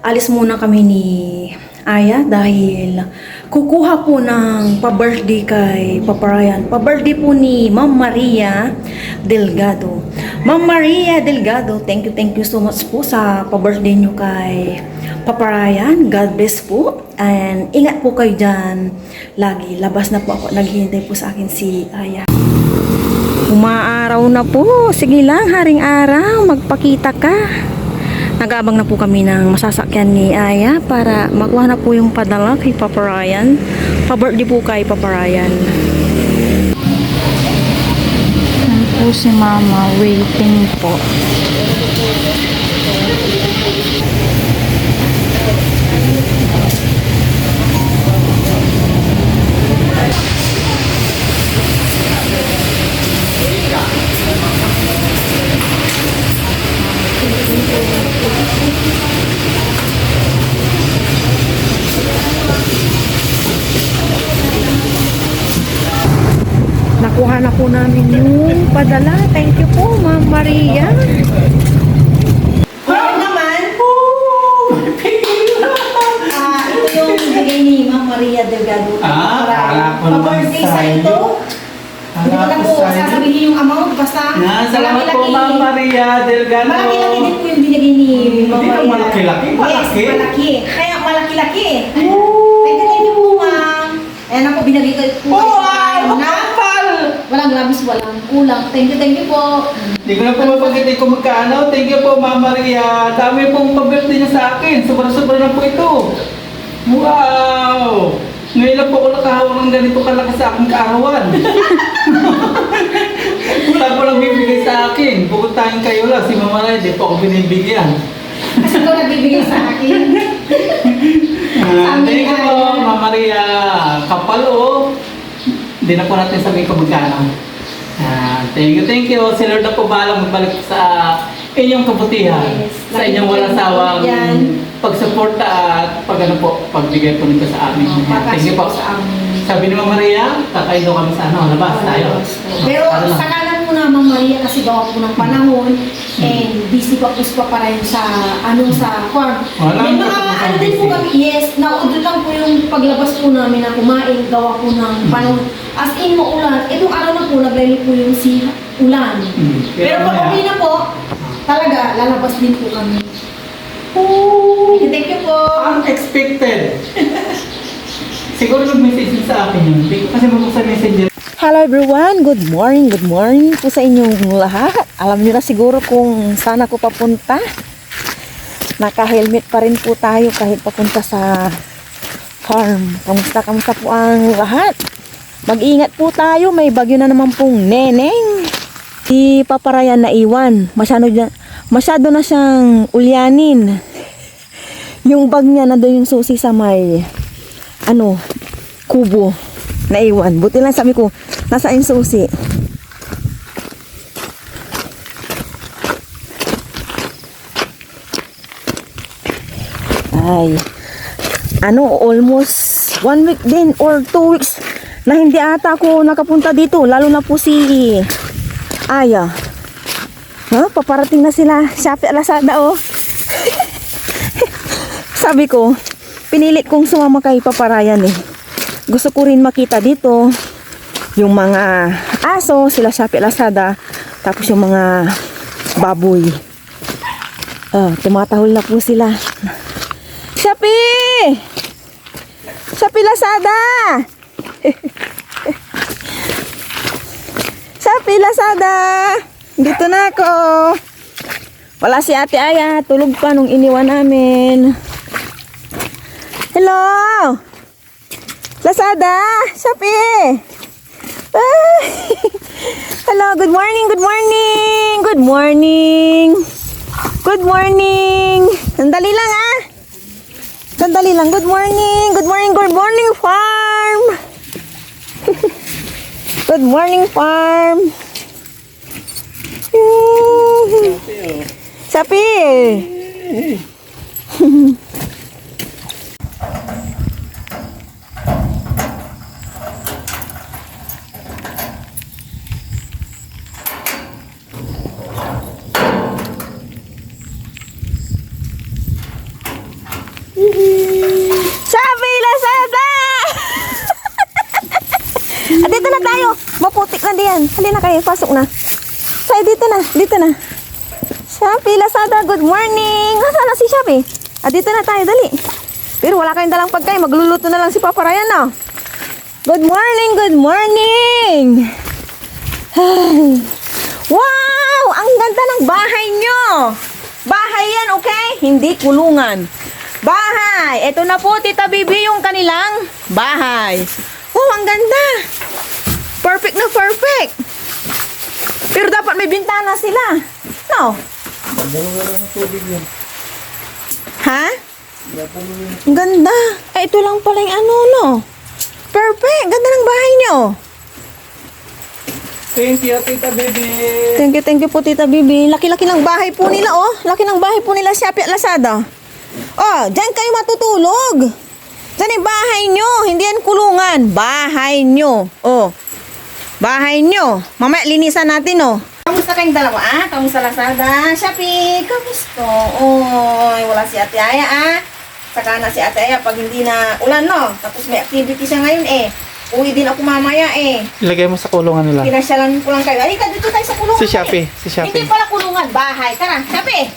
alis muna kami ni Aya dahil kukuha po ng pa-birthday kay Papa Ryan. Pa-birthday po ni Ma'am Maria Delgado. Ma'am Maria Delgado, thank you so much po sa pa-birthday nyo kay Papa Ryan. God bless po. And ingat po kayo dyan. Lagi, labas na po ako. Naghihintay po sa akin si Aya. Umaaraw na po. Sige lang, haring araw. Magpakita ka. Nag-aabang na po kami ng masasakyan ni Aya para makuha na po yung padala kay Papa Ryan. Pa-birthday po kay Papa Ryan. Yan po si Mama, waiting po. Nakuha na po namin yung padala. Thank you po, Ma'am Maria. Ano naman? Ito yung bigay ni Ma'am Maria Delgado. Pa-birthday sa ito. Hindi ko lang po sasabihin yung amount. Basta salamat po, Ma'am Maria Delgado. malaki-laki din po yung binigay ni Ma'am Hindi Maria. na malaki-laki. Yes, malaki. Kaya malaki-laki. Thank you po, Ma'am. Ayan ako, binigay ko po. Walang labis, walang kulang. Thank you po. Hindi ko na po mapagitin kung magkano. Thank you po, Ma'am Maria. Dami pong pag-birthday niyo sa akin. Sobra-sobra na po ito. Wow! Ngayon lang po ako nakahawak ng ganito kalaki sa aking kaarawan. Wala po lang bibigay sa akin. Pupuntahin kayo lang. Si Mama Maria, di po ako binibigyan. Kasi ikaw nagbibigay sa akin. Thank you po, Ma'am Maria. Kapal o. Hindi na po natin sabihin kung magkano. Thank you. Si Lord na po bahala magbalik sa inyong kabutihan. Yes. Sa inyong walang sawang pagsuporta at pagbigay po nito sa amin. Thank you po. Sabi ni Ma'am Maria, kakain daw kami sa labas tayo. Pero sa kanan mo na, Ma'am Maria, kasi gawa po ng panahon, and busy pa pa rin sa farm. May mga din po kami, yes, naudot lang po yung paglabas po namin na kumain, gawa po ng panahon. As in maulan, itong araw na po, naglali po yung ulan. Pero pag okay na po, talaga, lalabas din po kami. Thank you po. Unexpected. Siguro nag-message sa akin yun. Hindi ko kasi mabuksan messenger. Hello everyone, good morning po sa inyong lahat. Alam niyo na siguro kung saan ako papunta. Naka-helmet pa rin po tayo kahit papunta sa farm. Kamusta po ang lahat? Mag-ingat po tayo, may bagyo na naman pong neneng. Si Papa Ryan na iwan. Masyado na siyang ulyanin. Yung bag niya na doon yung susi sa may kubo na iwan. Buti lang sabi ko, nasa yung susi. Ay, almost 1 week din or 2 weeks na hindi ata ako nakapunta dito. Lalo na po si Aya. Paparating na sila. Shopee Lazada Sabi ko, pinilit kong sumama kay Papa Ryan Gusto ko rin makita dito yung mga aso, sila Shopee Lazada, tapos yung mga baboy. Tumatahol na po sila. Shopee! Shopee Lazada! Shopee Lazada! Dito na ako. Wala si Ate Aya, tulog pa nung iniwan namin. Hello! Lazada! Shopee! Hello, good morning! Sandali lang, good morning farm! Good morning farm! Shopee! kayo. Maputik na diyan. Halina kayo, pasok na. Say, dito na, dito na. Shopee, Lazada, good morning. Nasaan na si Shopee? Dito na tayo, dali. Pero wala kayong dalang pagkain. Magluluto na lang si Papa Ryan, no? Good morning, good morning. Ay. Wow! Ang ganda ng bahay nyo. Bahay yan, okay? Hindi kulungan. Bahay. Ito na po, Tita Bibi, yung kanilang bahay. Oh, ang ganda. Perfect na perfect. Pero dapat may bintana sila. No? Ha? Ang ganda. Ay, ito lang pala yung ano, no? Perfect. Ganda ng bahay nyo. Thank you, Tita Bibi. Thank you po, Tita Bibi. Laki-laki ng bahay po nila, oh. Laki ng bahay po nila, Shopee at Lazada. Oh, dyan kayo matutulog. Dyan yung bahay nyo. Hindi yan kulungan. Bahay nyo. Oh. Bahay nyo. Mamaya, linisan natin, oh. Kamusta kayong dalawa, ah? Kamusta Lazada? Shopee, kamusta? Oh, wala si Ate Aya, ah. Saka na si Ate Aya pag hindi na ulan, no? Tapos may activity siya ngayon, eh. Uwi din ako mamaya, eh. Ilagay mo sa kulungan nila. Pinasyalan ko lang kayo. Halika, dito tayo sa kulungan. Si Shopee, eh. si Shopee. Hindi pala kulungan, bahay. Tara, Shopee.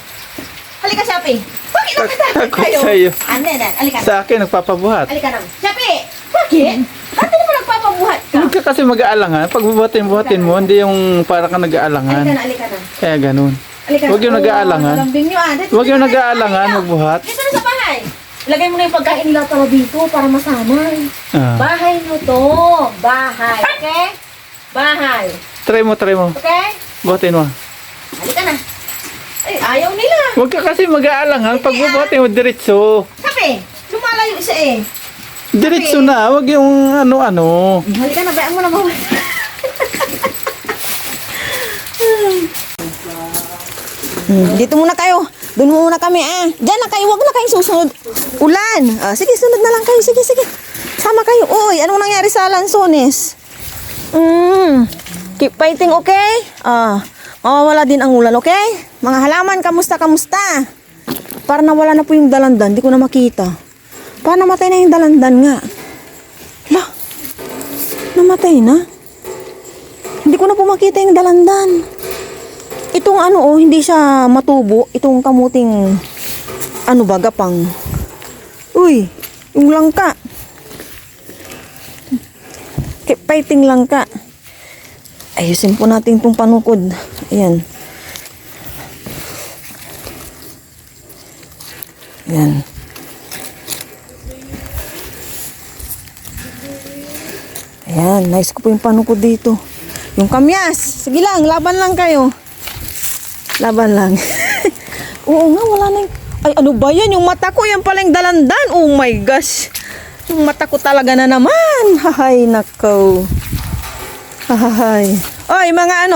Halika, Shopee. Bakit nakatabi Takot kayo? sa'yo. Anen, halika na. Sa akin, nagpapabuhat. Halika na. Shopee, bakit? Ba't mo nagpapabuhat ka? Huwag ka kasi mag-aalangan. Pag bubuhatin mo, hindi yung para ka nag-aalangan. Halika na. Kaya ganun. Halika na. Huwag yung nag-aalangan. Lambing nyo, ah. Dito, Huwag yung dito, nag-aalangan, halika. magbuhat. Dito na sa bahay. Ilagay mo na yung pagkain nila tala dito para masanay. Ah. Bahay nyo to. Bahay. Okay? Bahay. Try mo. Okay? Buhatin mo. Halika na. Ay, ayaw nila. Huwag ka kasi mag-aalangan. Pag bubuhatin mo, diretso. Sabi, lumalayo siya eh. Diretso na. Huwag yung ano-ano. Halika na, bayaan mo na mawala. Dito muna kayo. Doon muna kami, ah. Diyan na kayo. Huwag na kayong susunod. Ulan. Sige, sunod na lang kayo. Sige. Sama kayo. Uy, anong nangyari sa Lanzones? Keep fighting, okay? Mawawala din ang ulan, okay? Mga halaman, kamusta? Para nawala na po yung dalandan. Di ko na makita. Para namatay na yung dalandan nga. Hala. Namatay na? Hindi ko na po makita yung dalandan. Itong ano, hindi siya matubo. Itong kamuting, gapang. Uy, yung langka. Keep fighting langka. Ayusin po natin itong panukod. Ayan. Ayan. Ayan, nice ko po yung panukod dito. Yung kamyas. Sige lang, laban lang kayo. Laban lang. Oo nga, wala na yung... Ay, ano ba yan? Yung mata ko, yan pala yung dalandan. Oh my gosh. Yung mata ko talaga na naman. Hahay, nako. Hahay. Oy, mga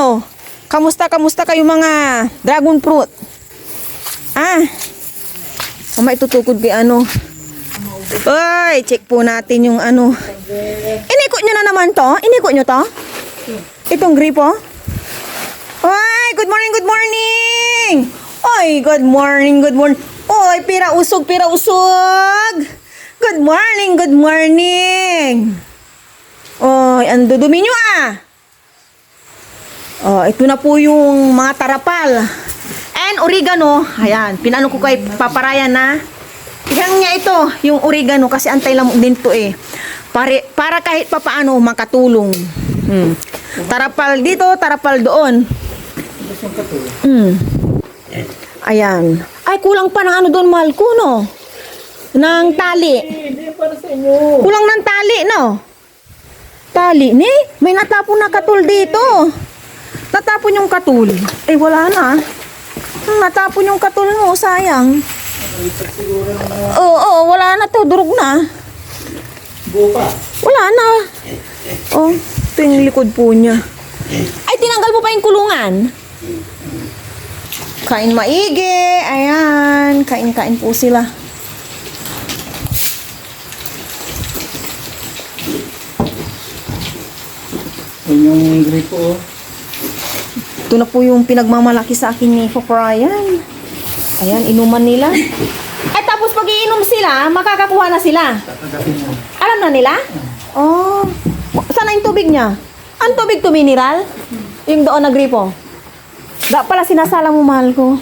kamusta kayo mga dragon fruit? Mama, itutukod kay Oy, check po natin yung Inikot nyo na naman to? Inikot nyo to? Itong gripo? Oy, good morning! Oy, good morning! Oy, pira usog! Good morning! Oy, ang dudumi nyo ito na po yung mga tarapal. And oregano. Ayan, pinano ko kay Papa Ryan na. Igang niya ito, yung oregano, kasi antay lamok din to eh. Para kahit papaano makatulong. Tarapal dito, tarapal doon. Ayan. Ay, kulang pa ng doon, mahal ko, no? Ng tali. Hindi, para sa inyo. Kulang ng tali, no? Tali, ni? May natapon na katul dito. Natapon yung katul. Ay, wala na. Natapon yung katul mo, sayang. Oo, wala na to. Durog na. Buka. Wala na. Oh, ito yung likod po niya. Ay, tinanggal mo pa yung kulungan. Kain maigi. Ayan. Kain po sila. Yan yung gripo. Ito na po yung pinagmamalaki sa akin ni Papa Ryan. Ayan, inuman nila. Ay, tapos pag iinom sila, makakakuha na sila. Tatagatin mo. Alam na nila? Oh. Saan na yung tubig niya? Ang tubig to mineral? Yung doon na gripo? Da pala sinasala mo, mahal ko.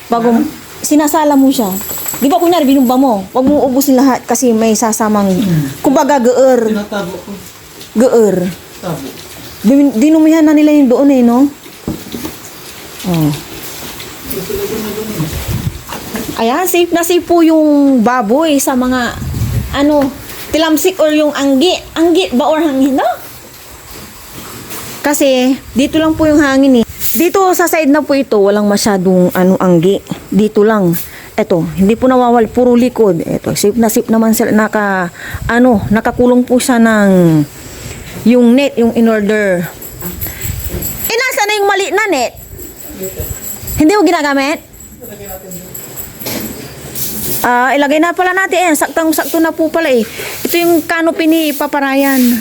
Bago, sinasala mo siya. Di ba kunyari, binumba mo? Huwag mo ubusin lahat kasi may sasamang, kumbaga, geer. Tinatabo ko. Geer. Tabo. Dinumihan na nila yung doon eh, no? Oh. Ayan, safe na safe po yung baboy sa mga, tilamsik or yung anggi. Anggi ba or hangin, no? Kasi, dito lang po yung hangin eh. Dito sa side na po ito, walang masyadong anggi. Dito lang. Eto, hindi po nawawal, puro likod. Eto, safe naman sila, nakakulong po siya ng yung net, yung in order. Nasa na yung mali na net? Hindi mo ginagamit? Ilagay na pala natin saktang-sakto na po pala eh. Ito yung canopy ni Paparayan.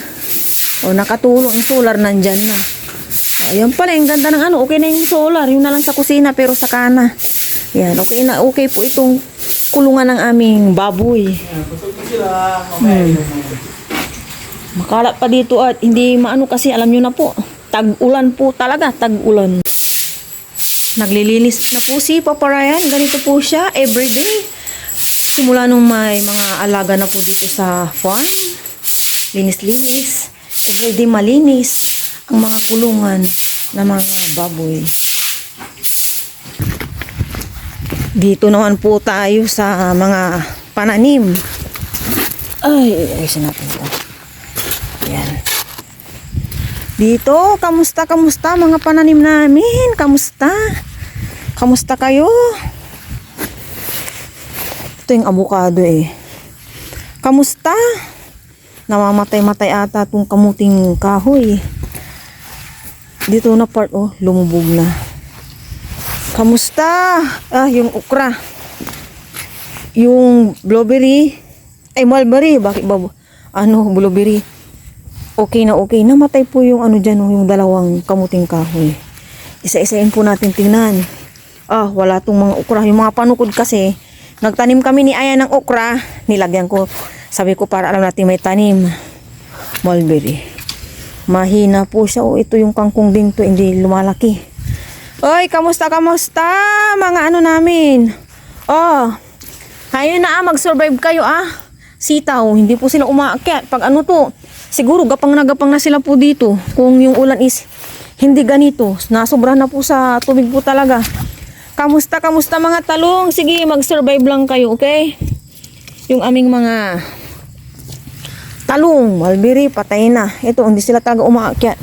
Nakatulong ang solar nandyan na. Ayan pala, yung ganda ng okay na yung solar. Yung na lang sa kusina pero sa kana. Yan, okay po itong kulungan ng aming baboy. Makalat pa dito at hindi maano kasi alam nyo na po. Tag-ulan po talaga, tag-ulan. Naglilinis na po si Paparayan. Ganito po siya everyday. Simula nung may mga alaga na po dito sa farm. Linis-linis. Everyday malinis ang mga kulungan ng mga baboy. Dito naman po tayo sa mga pananim. Ayusin natin ito. Ayan. Dito, kamusta mga pananim namin? Kamusta kayo? Ito yung avocado eh. Kamusta? Namamatay-matay ata itong kamuting kahoy. Dito na part, lumubog na. Kamusta? Yung okra. Yung blueberry. Mulberry. Bakit ba? Blueberry. Okay na. Namatay po yung dyan, yung dalawang kamuting kahoy. Isa-isain po natin tingnan. Wala tong mga okra. Yung mga panukod kasi, nagtanim kami ni Aya ng okra. Nilagyan ko. Sabi ko para alam natin may tanim. Mulberry. Mahina po siya. Ito yung kangkong din to. Hindi lumalaki. Oy, kamusta? Mga namin. Ayun na mag-survive kayo Sitaw, hindi po sila umaakyat. Pag siguro gapang na sila po dito. Kung yung ulan is hindi ganito. Nasobra na po sa tubig po talaga. Kamusta mga talong? Sige, mag-survive lang kayo, okay? Yung aming mga talong, mulberry, patay na. Ito, hindi sila talaga umaakyat.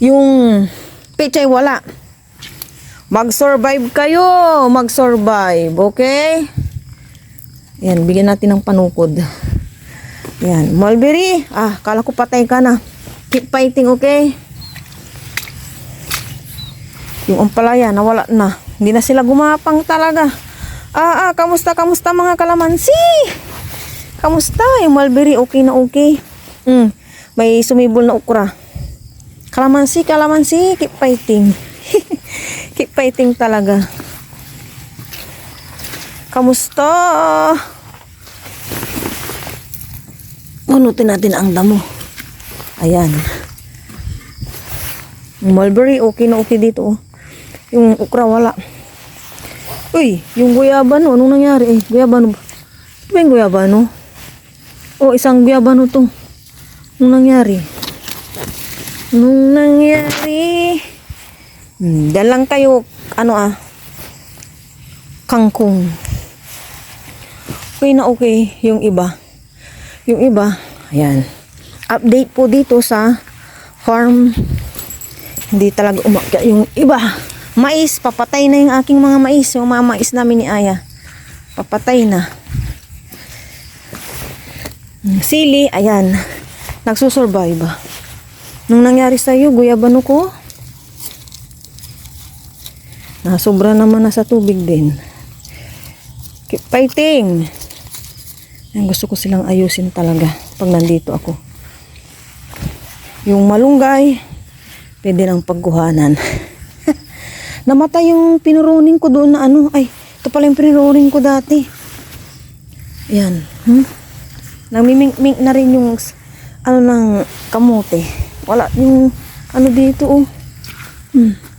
Yung pechay wala. Mag-survive kayo. Okay? Yan, bigyan natin ng panukod. Yan, mulberry. Kala ko patay ka na. Keep fighting, okay? Yung ampalaya, nawala na. Hindi na sila gumapang talaga. Kamusta mga kalamansi? Kamusta? Yung mulberry, okay na okay. May sumibol na okra. Kalamansi, keep fighting. Keep fighting talaga. Kamusta? Unutin natin ang damo. Ayan. Yung mulberry, okay na okay dito. Yung okra, wala. Uy, yung guyabano, anong nangyari? Guyabano ba? Ito ba yung guyabano? Isang guyabano to. Anong nangyari? Dalang kayo, kangkong. Okay na okay yung iba. Ayan. Update po dito sa farm. Hindi talaga umakyat yung iba. Mais, papatay na yung aking mga mais. Yung mga mais namin ni Aya. Papatay na. Sili, ayan. Nagsusurvive. Nung nangyari sa'yo, guyabano ko, sobra naman na sa tubig din. Keep fighting. Yan, gusto ko silang ayusin talaga pag nandito ako. Yung malunggay, pwede lang pagkuhanan. Namatay yung pinuruning ko doon na ito pala yung pinuruning ko dati. Yan. Namimink-mink na rin yung ng kamote. Wala yung ano dito oh.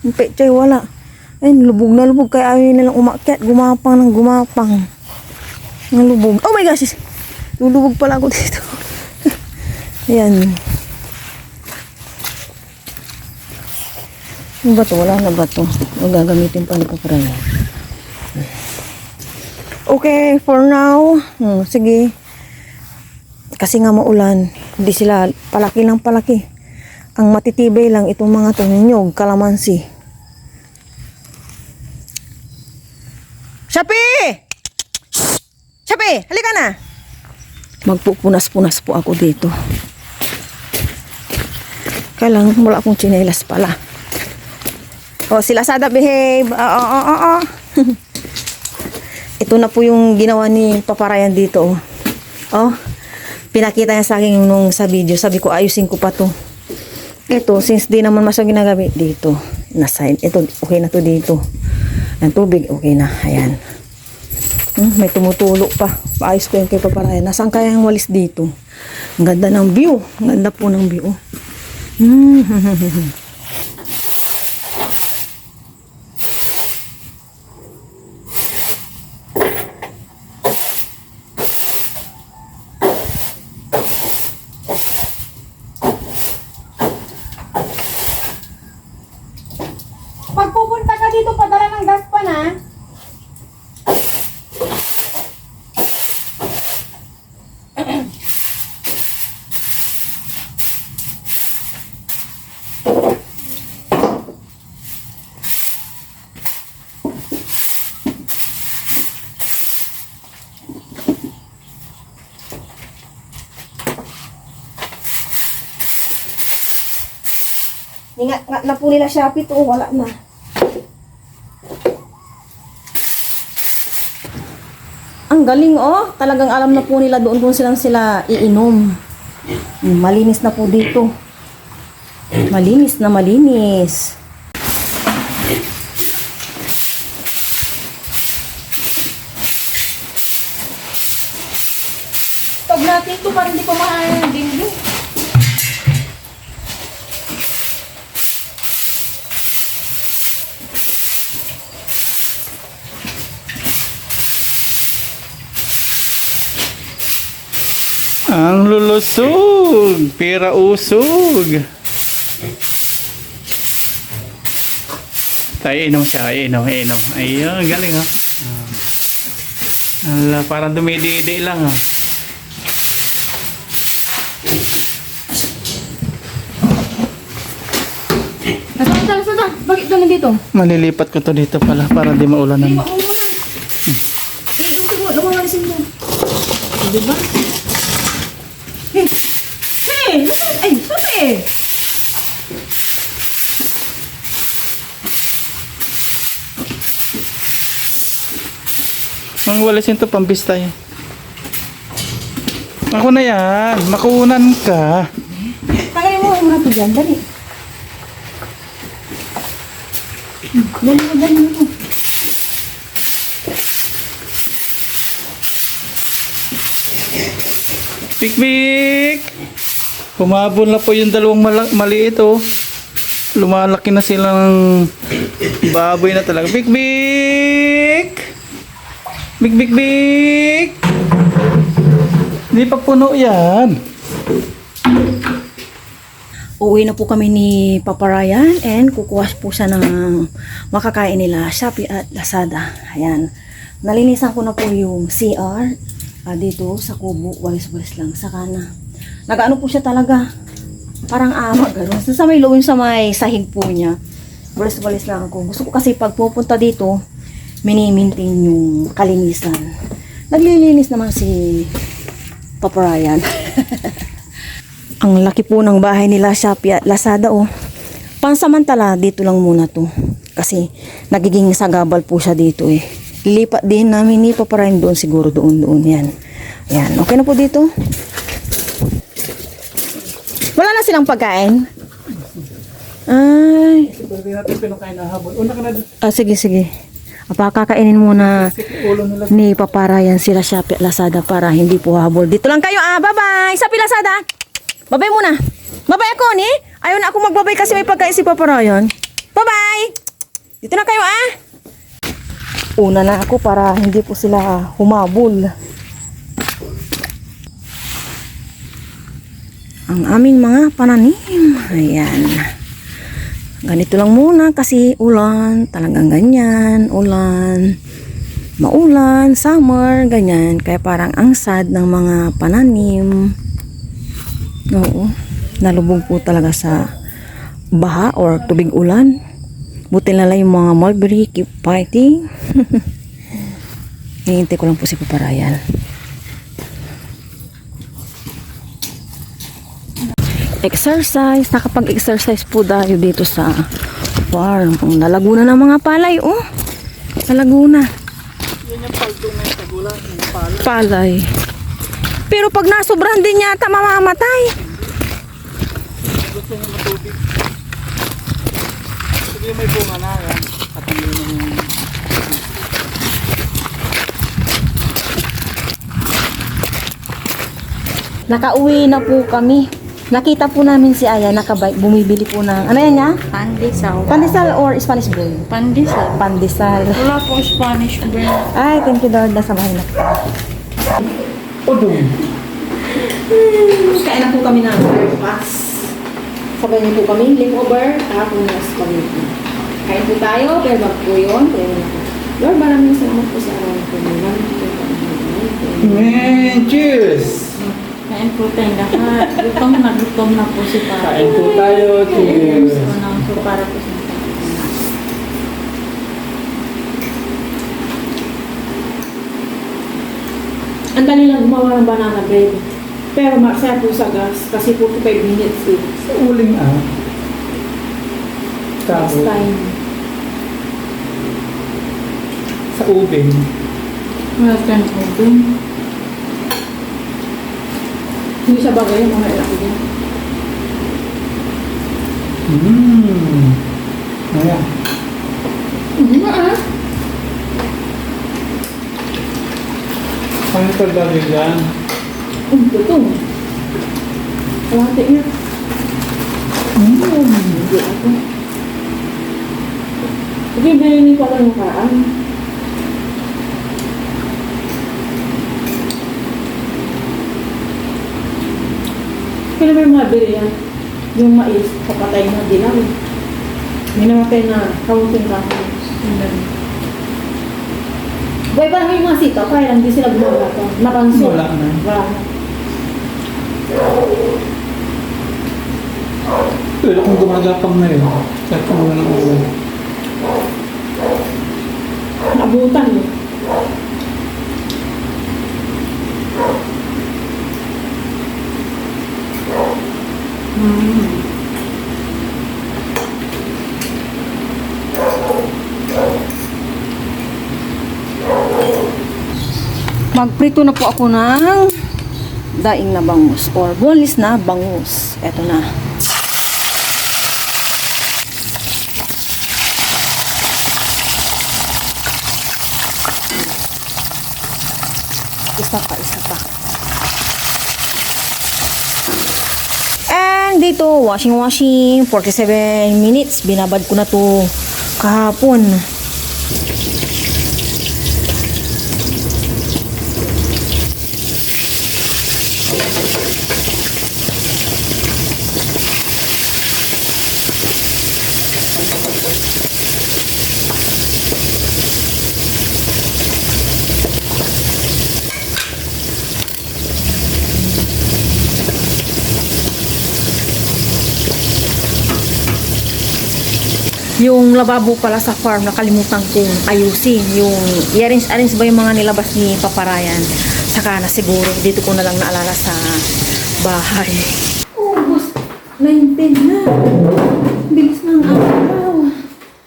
Yung pechay wala. Ayun, lubog na lubog. Kaya ayaw nilang umakyat. Gumapang ng gumapang. Ang lubog. Oh my gosh! Lulubog pala ako dito. Ayan. Yung bato, wala na bato. Magagamitin pa ni Paparaya. Okay, for now. Sige. Kasi nga maulan. Hindi sila palaki lang palaki. Ang matitibay lang itong mga to, nyog, kalamansi. Shapi! Shapi, halika na! Magpupunas-punas po ako dito. Kaya lang, wala akong tsinelas pala. Oh, sila Sada behave. Ito na po yung ginawa ni Paparayan dito. Oh, pinakita niya sa akin nung sa video. Sabi ko, ayusin ko pa to. Ito, since di naman masyadong ginagamit dito, na-sign. Ito, okay na to dito. Ang tubig, okay na. Ayan. May tumutulo pa. Paayos ko yung kay Paparayan. Nasaan kaya yung walis dito? Ang ganda ng view. Ang ganda po ng view. Pag pupunta ka dito, padala ng daspan ha. Nga na po nila Shopee to, wala na. Ang galing oh, talagang alam na po nila doon kung sila iinom. Malinis na po dito. Malinis na malinis. Tag natin ito para hindi pa mahal ng dingding. Ang lulusog, pira usog. Tayo inom siya, inom. Ayun, galing oh. Ala, parang dumididi lang oh. Sada. Bakit doon nandito? Malilipat ko to dito pala para di maulanan. Iba mo muna. Iusog mo, lumawalisin mo. Diba? Ay, sabi! Ang walisin to pambista yan. Ako na yan, makuunan ka. Tanggalin mo yung rato dyan, dali. Dali mo. Big! Humabol na po yung dalawang maliit oh. Lumalaki na silang baboy na talaga. Big! Big! Hindi pa puno yan. Uuwi na po kami ni Paparayan and kukuha po siya ng makakain nila Shopee at Lazada. Ayan. Nalinisan ko na po yung CR dito sa kubo. Walis-walis lang. Saka na. Nag-ano po siya talaga. Parang gano'n. Sa may loon sa may sahig po niya. Walis-walis lang ako. Gusto ko kasi pag pupunta dito, mini-maintain yung kalinisan. Naglilinis naman si Paparayan. Ang laki po ng bahay nila Shopee at Lazada oh. Pansamantala dito lang muna to. Kasi nagiging sagabal po siya dito eh. Lilipat din namin ni Paparayan doon siguro doon yan. Yan. Okay na po dito. Wala na silang pagkain. Ay. Hindi natin pinakain na habol. Una ka na doon. Sige. Kakainin muna ni Paparayan sila Shopee at Lazada para hindi po habol. Dito lang kayo Bye-bye. Shopee Lazada. Bye-bye muna. Bye-bye ako ni. Ayaw na ako magbabay kasi may pagkain si Papa Ryan. Bye-bye! Dito na kayo ah! Una na ako para hindi po sila humabol. Ang aming mga pananim. Ayan. Ganito lang muna kasi ulan. Talagang ganyan. Ulan. Maulan. Summer. Ganyan. Kaya parang ang sad ng mga pananim. Oo. Nalubog po talaga sa baha or tubig ulan. Buti na lang yung mga mulberry. Keep fighting. Hihintay ko lang po si Papa Ryan. Exercise. Nakapag-exercise po tayo dito sa farm. Ang nalaguna ng mga palay. Oh. Sa Laguna. Yan yung paldong na sa gula. Yung pala. Palay. Pero pag nasobrahan din yata mamamatay. Gusto niya matubig. Sige, may bunga na yan. Patuloy na yung... Nakauwi na po kami. Nakita po namin si Aya nakabike. Bumibili po ng... Ano yan niya? Pandesal. Pandesal or Spanish bread? Pandesal. Pandesal. Wala po Spanish bread. Ay, thank you Lord. Nasa bahay na po. Udong. Kain na po kami ng breakfast. Sabay niyo po kami, leftover, tapos na spaghetti. Kain po tayo, pero bag po yun. Lord, maraming salamat po sa araw po. Maraming po kami. Man, cheers! Kain po tayong lahat. Gutom na po si Papa. Kain po tayo, cheers! So para po sa Ang dali lang gumawa ng banana bread. Pero maksaya po sa gas kasi 45 minutes eh. Sa uling ah. Next Tapos, time. sa ubing. Wala tayong oven. Hindi siya bagay yung mga ilaki niya. Ayan. Hindi na ah. Ano ito lagi dyan? Ito. Kalahati niya. Hindi ako. Sige, bilhin ko lang yung kaan. Kaya may mga bili yan. Yung mais, kapatay na dilaw. May namatay na kaunting kahoy. Boy, parang yung mga sitaw, kaya lang di sila gumagato. Napansin. Wala na. Wala na. Pero kung gumagapang na yun, kahit kung wala ng ulan. Nabutan eh. Magprito na po ako ng daing na bangus or boneless na bangus. Eto na. Isa pa. And dito, washing. 47 minutes. Binabad ko na to kahapon. Yung lababo pala sa farm, nakalimutan kong ayusin. Yung i-arrange ba yung mga nilabas ni Papa Ryan. Saka na siguro, dito ko na lang naalala sa bahay. August 19 na. Bilis ng araw.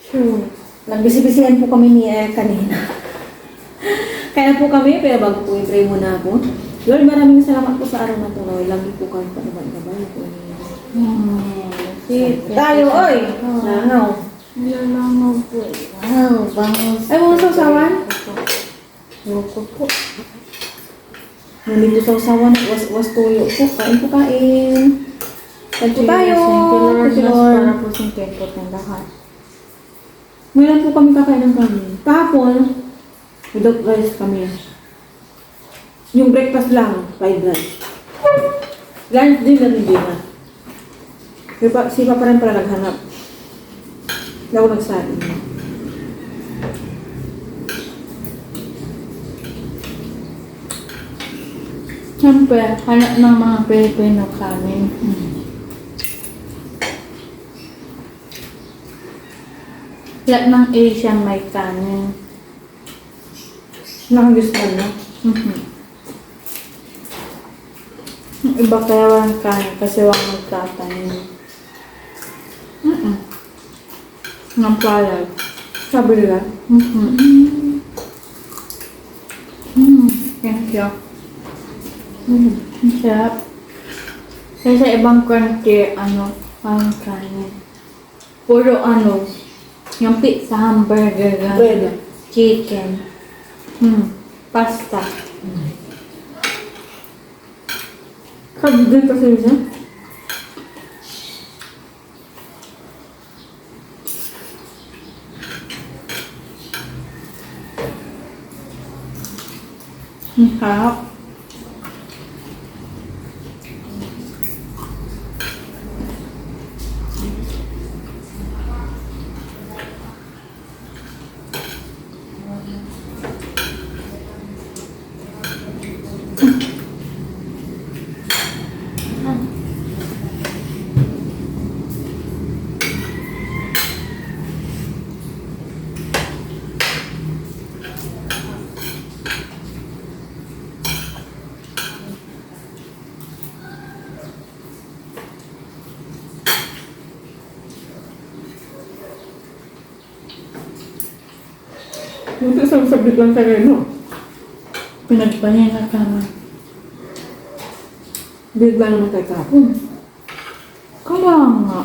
Sure. Nagbisi-bisihan po kami ni kanina. Kaya po kami, pero bago po i-pray muna ako. Lord, maraming salamat po sa araw na ito. Lagi po kami patubay-tabay po. Tayo, oy! Langaw. Nilalangaw po. Wow, bangus. Ay, mga sausawan? Loko po. Nandito sausawan at was tuyo po. Kain po kain. Thank you tayo. Thank you, Lord. Para po sa tempo ng lahat. Ngayon po kami kakain ng kanin. Kahapon, without rice kami. Yung breakfast lang, fried rice. Lunch din na hindi na. Si Papa rin pala naghanap. Hindi ako nagsain. Siyempre, hanap ng mga Pilipino kanin. Lahat ng Asian may kanin. Nakagusto na. Yung iba kaya walang kanin kasi walang magtatanim. Ng palad. Sabi nila. Thank you. Ang sarap. Kasi sa ibang country, parang kanin. Puro yung pizza, hamburger, Bread. chicken, pasta. Sabi din kasi siya. Ang sarap. Buti isang sabit lang tayo, no? Pinagpahinga ka na. Bigla naman tayo kahapon. Kaya nga.